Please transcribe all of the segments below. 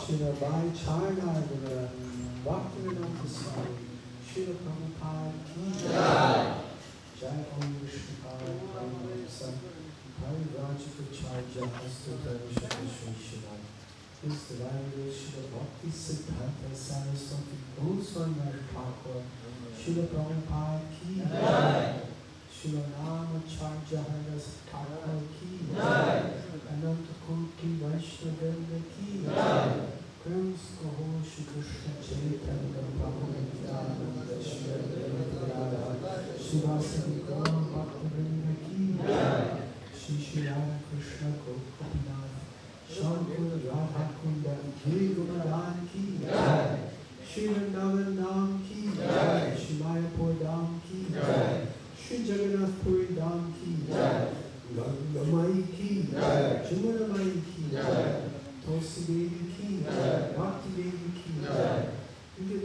Srila Bhai Charna Bhaktivinoda Swami Srila Prabhupada ki Jai. Jai Om Vishnu Pada Brahmansa Parivajikacharya Astotavishaka Shri Shiva. His divine grace Srila Bhakti Siddhanta Saraswati Goswami Thakur Srila Prabhupada ki Jai. Srila Namacharya Haras Thakur ki Jai. Ananta Koti Vaishnavenda ki Jai. Praise Kaho Shri Krishna Chaitanya Prabhu Nityananda Shri Advaita Radha Shivasati Gaura Bhaktivinoda ki Jai. Shri Shri Radha Krishna Gopinath Shankar Radha Kunda Jai Govardhan ki Jai. Shri Vrindavan Dham ki Jai. Shri Mayapur Dham ki Jai. Shri Jagannath Puri Dham ki Jai. Gamai ki Jai. Jamuna Mai ki Jai. Tulsi Devi ki Jai. Bhakti Devi ki Jai.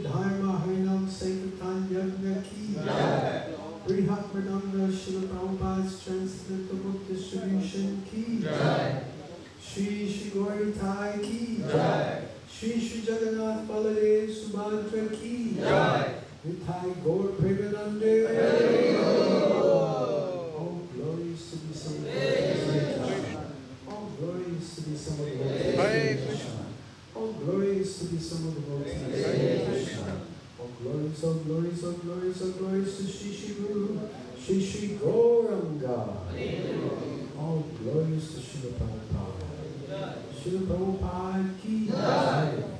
Dharma Harinam Sankirtan Yajna ki Jai. Brihat Madanga Srila Prabhupada's Transcendental Book Distribution ki Jai. Shri Shri Gauri Thai ki Jai. Shri Shri Jagannath Baladev Subhadra ki Jai. Nithai Gaur Premanande. All glories to be some all glories to be some of the devotees. All glories to be some of the devotees. All glories, all glories, all glories, all glories to Shri Shri Guru, Shri Shri Gauranga. All glories to Srila Prabhupada. Srila Prabhupada ki Jai.